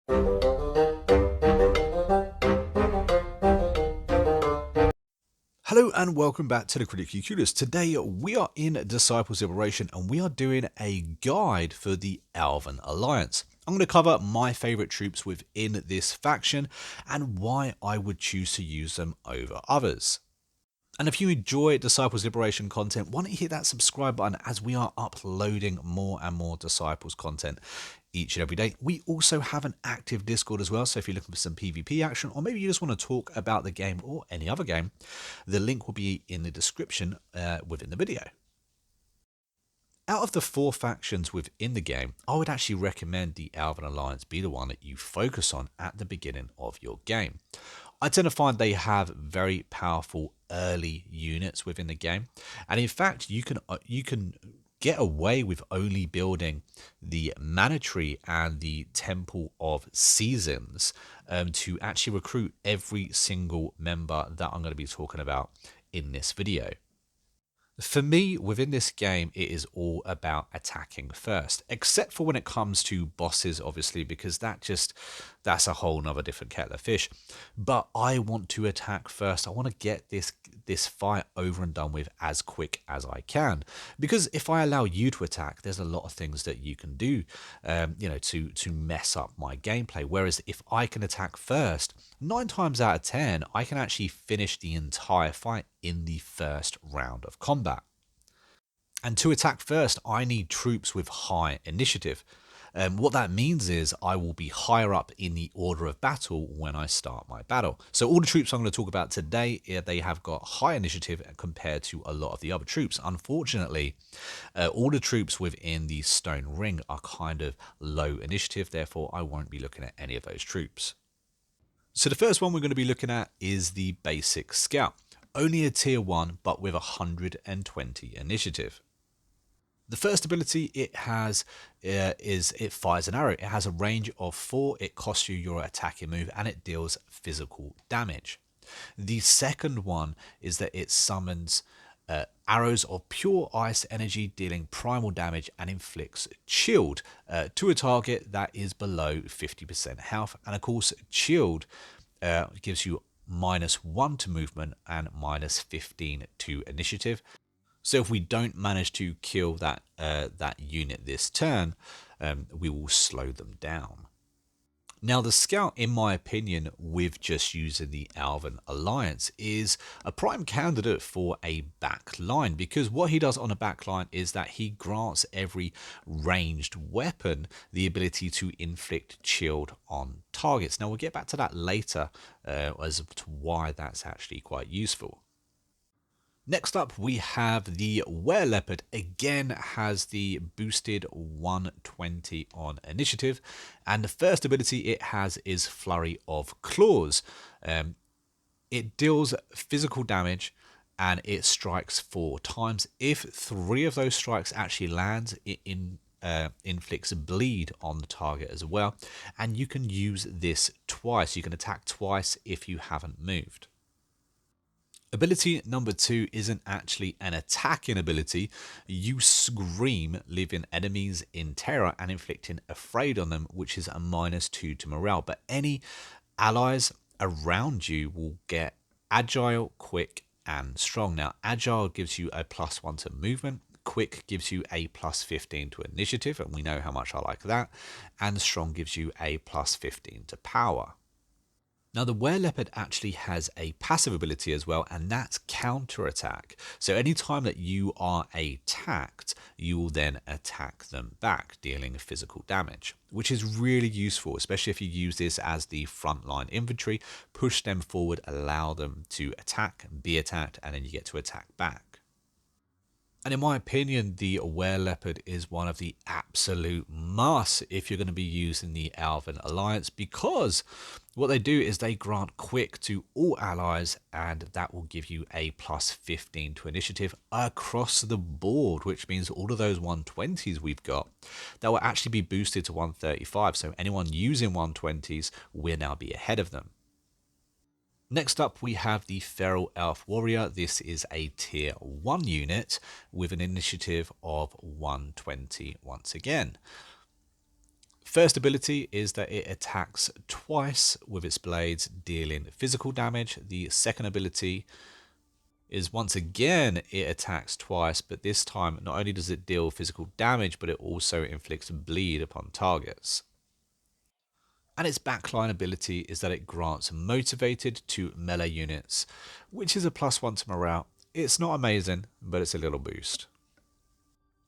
Hello and welcome back to the Critically Clueless. Today we are in Disciples Liberation and we are doing a guide for the Elven Alliance. I'm going to cover my favourite troops within this faction and why I would choose to use them over others. And if you enjoy Disciples Liberation content, why don't you hit that subscribe button as we are uploading more and more Disciples content each and every day. We also have an active Discord as well, so if you're looking for some PvP action, or maybe you just want to talk about the game or any other game, the link will be in the description within the video. Out of the 4 factions within the game, I would actually recommend the Elven Alliance be the one that you focus on at the beginning of your game. I tend to find they have very powerful early units within the game, and in fact you can get away with only building the Mana Tree and the Temple of Seasons to actually recruit every single member that I'm going to be talking about in this video. For me, within this game, it is all about attacking first, except for when it comes to bosses, obviously, because that's a whole nother different kettle of fish. But I want to attack first. I want to get this fight over and done with as quick as I can, because if I allow you to attack, there's a lot of things that you can do, to mess up my gameplay. Whereas if I can attack first, 9 times out of 10, I can actually finish the entire fight in the first round of combat. And to attack first, I need troops with high initiative. What that means is I will be higher up in the order of battle when I start my battle. So all the troops I'm going to talk about today, they have got high initiative compared to a lot of the other troops. Unfortunately, all the troops within the Stone Ring are kind of low initiative, therefore I won't be looking at any of those troops. So the first one we're going to be looking at is the Basic Scout. Only a tier 1, but with 120 initiative. The first ability it has is it fires an arrow. It has a range of 4, it costs you your attacking move, and it deals physical damage. The second one is that it summons arrows of pure ice energy, dealing primal damage, and inflicts chilled to a target that is below 50% health. And of course, chilled gives you -1 to movement and -15 to initiative. So if we don't manage to kill that unit this turn, we will slow them down. Now the Scout, in my opinion, with just using the Elven Alliance, is a prime candidate for a back line, because what he does on a back line is that he grants every ranged weapon the ability to inflict chilled on targets. Now we'll get back to that later as to why that's actually quite useful. Next up, we have the Leopard. Again, has the boosted 120 on initiative, and the first ability it has is Flurry of Claws. It deals physical damage and it strikes 4 times. If 3 of those strikes actually land, it inflicts bleed on the target as well, and you can use this twice. You can attack twice if you haven't moved. Ability number 2 isn't actually an attacking ability. You scream, leaving enemies in terror and inflicting afraid on them, which is a -2 to morale. But any allies around you will get agile, quick, and strong. Now, agile gives you a +1 to movement. Quick gives you a +15 to initiative, and we know how much I like that. And strong gives you a +15 to power. Now the Leopard actually has a passive ability as well, and that's counterattack. So anytime that you are attacked, you will then attack them back, dealing physical damage, which is really useful, especially if you use this as the frontline infantry. Push them forward, allow them to attack, be attacked, and then you get to attack back. And in my opinion, the Leopard is one of the absolute musts if you're going to be using the Elven Alliance, because what they do is they grant quick to all allies, and that will give you a +15 to initiative across the board, which means all of those 120s we've got, that will actually be boosted to 135. So anyone using 120s will now be ahead of them. Next up, we have the Feral Elf Warrior. This is a tier 1 unit with an initiative of 120 once again. first ability is that it attacks twice with its blades, dealing physical damage. The second ability is once again it attacks twice, but this time not only does it deal physical damage, but it also inflicts bleed upon targets. And its backline ability is that it grants motivated to melee units, which is a +1 to morale. It's not amazing, but it's a little boost.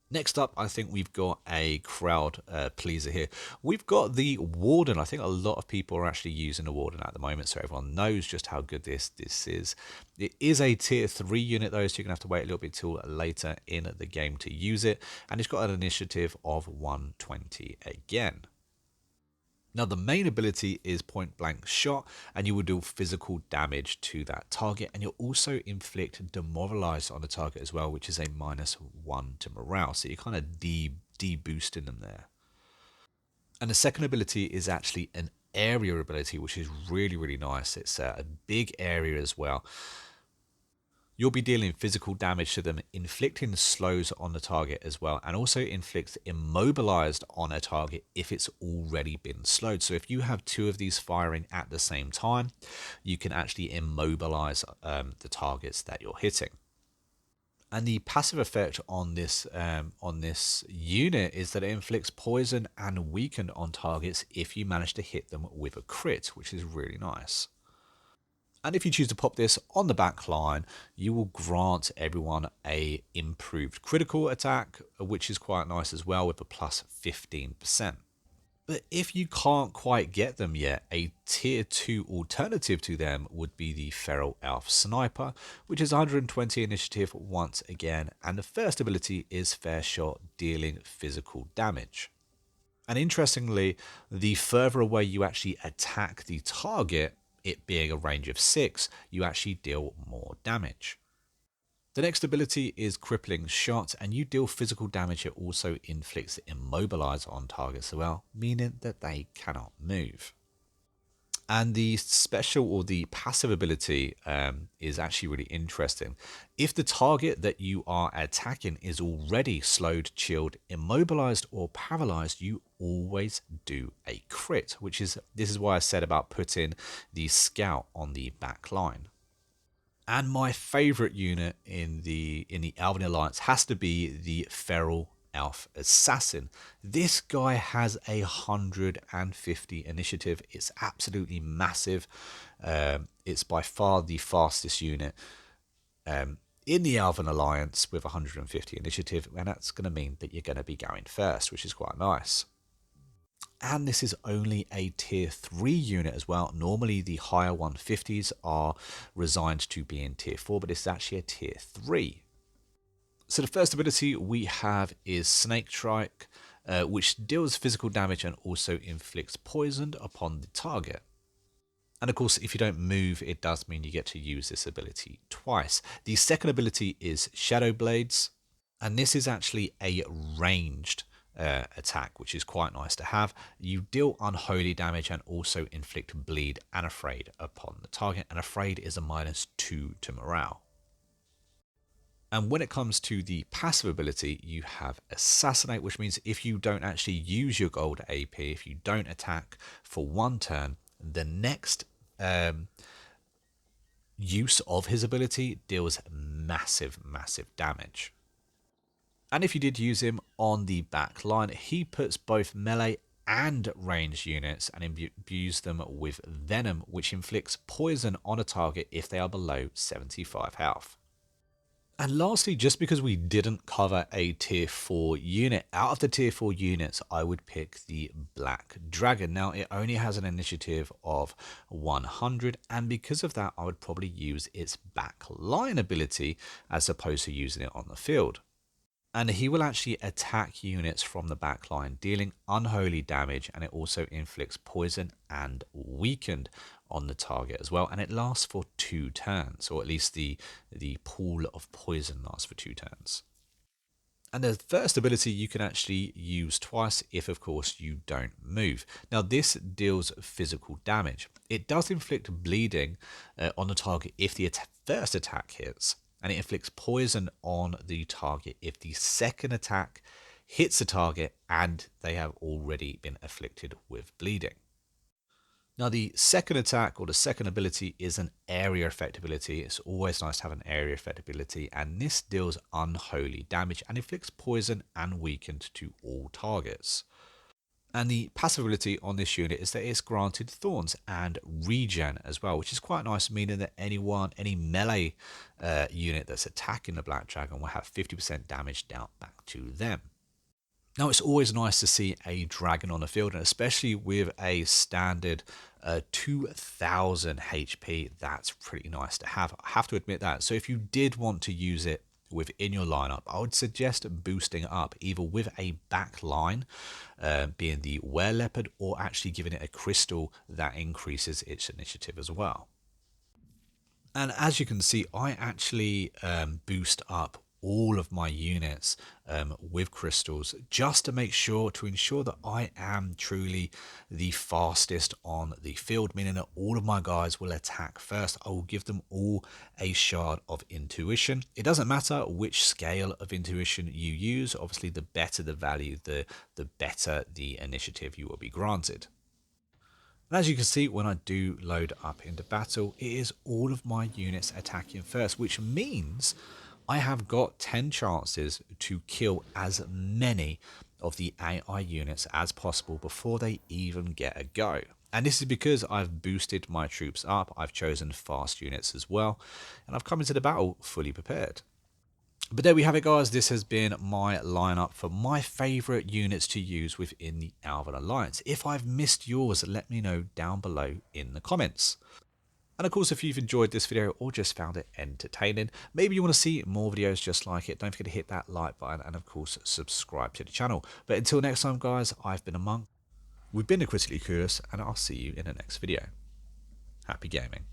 Next up, I think we've got a crowd pleaser here. We've got the Warden. I think a lot of people are actually using the Warden at the moment, so everyone knows just how good this is. It is a tier 3 unit though, so you're going to have to wait a little bit till later in the game to use it. And it's got an initiative of 120 again. Now the main ability is point blank shot, and you will do physical damage to that target, and you'll also inflict demoralize on the target as well, which is a -1 to morale, so you're kind of de-boosting them there. And the second ability is actually an area ability, which is really nice. It's a big area as well. You'll be dealing physical damage to them, inflicting slows on the target as well, and also inflicts immobilized on a target if it's already been slowed. So if you have two of these firing at the same time, you can actually immobilize the targets that you're hitting. And the passive effect on this unit is that it inflicts poison and weaken on targets if you manage to hit them with a crit, which is really nice. And if you choose to pop this on the back line, you will grant everyone a improved critical attack, which is quite nice as well, with a +15%. But if you can't quite get them yet, a tier 2 alternative to them would be the Feral Elf Sniper, which is 120 initiative once again, and the first ability is Fair Shot, dealing physical damage. And interestingly, the further away you actually attack the target, it being a range of 6, you actually deal more damage. The next ability is Crippling Shot, and you deal physical damage. It also inflicts immobilize on targets as well, meaning that they cannot move. And the special or the passive ability is actually really interesting. If the target that you are attacking is already slowed, chilled, immobilized, or paralyzed, you always do a crit, this is why I said about putting the scout on the back line. And my favorite unit in the Elven Alliance has to be the Feral Elf Assassin. This guy has 150 initiative. It's absolutely massive. It's by far the fastest unit in the Elven Alliance with 150 initiative, and that's going to mean that you're going to be going first, which is quite nice. And this is only a tier 3 unit as well. Normally the higher 150s are resigned to be in tier 4, but this is actually a tier 3. So the first ability we have is Snake Strike, which deals physical damage and also inflicts poison upon the target. And of course, if you don't move, it does mean you get to use this ability twice. The second ability is Shadow Blades, and this is actually a ranged attack, which is quite nice to have. You deal unholy damage and also inflict bleed and afraid upon the target, and afraid is a -2 to morale. And when it comes to the passive ability, you have Assassinate, which means if you don't actually use your gold AP, if you don't attack for one turn, the next use of his ability deals massive damage. And if you did use him on the back line, he puts both melee and ranged units and imbues them with venom, which inflicts poison on a target if they are below 75 health. And lastly, just because we didn't cover a tier 4 unit, out of the tier 4 units, I would pick the Black Dragon. Now, it only has an initiative of 100, and because of that, I would probably use its backline ability as opposed to using it on the field. And he will actually attack units from the backline, dealing unholy damage, and it also inflicts poison and weakened on the target as well. And it lasts for 2 turns, or at least the pool of poison lasts for 2 turns. And the first ability you can actually use twice if, of course, you don't move. Now, this deals physical damage. It does inflict bleeding on the target if the first attack hits, and it inflicts poison on the target if the second attack hits the target and they have already been afflicted with bleeding. Now the second attack or the second ability is an area effect ability. It's always nice to have an area effect ability, and this deals unholy damage and inflicts poison and weakened to all targets. And the passive ability on this unit is that it's granted thorns and regen as well, which is quite nice, meaning that any melee unit that's attacking the Black Dragon will have 50% damage dealt back to them. Now, it's always nice to see a dragon on the field, and especially with a standard 2000 HP, that's pretty nice to have. I have to admit that. So if you did want to use it within your lineup, I would suggest boosting it up either with a back line, being the Leopard, or actually giving it a crystal that increases its initiative as well. And as you can see, I actually boost up all of my units with crystals just to ensure that I am truly the fastest on the field, meaning that all of my guys will attack first. I will give them all a shard of intuition. It doesn't matter which scale of intuition you use. Obviously, the better the value, the better the initiative you will be granted. And as you can see, when I do load up into battle, it is all of my units attacking first, which means I have got 10 chances to kill as many of the AI units as possible before they even get a go. And this is because I've boosted my troops up, I've chosen fast units as well, and I've come into the battle fully prepared. But there we have it, guys. This has been my lineup for my favourite units to use within the Elven Alliance. If I've missed yours, let me know down below in the comments. And of course, if you've enjoyed this video or just found it entertaining, maybe you want to see more videos just like it, don't forget to hit that like button and of course subscribe to the channel. But until next time, guys, I've been a Monk. We've been the Critically Clueless, and I'll see you in the next video. Happy gaming.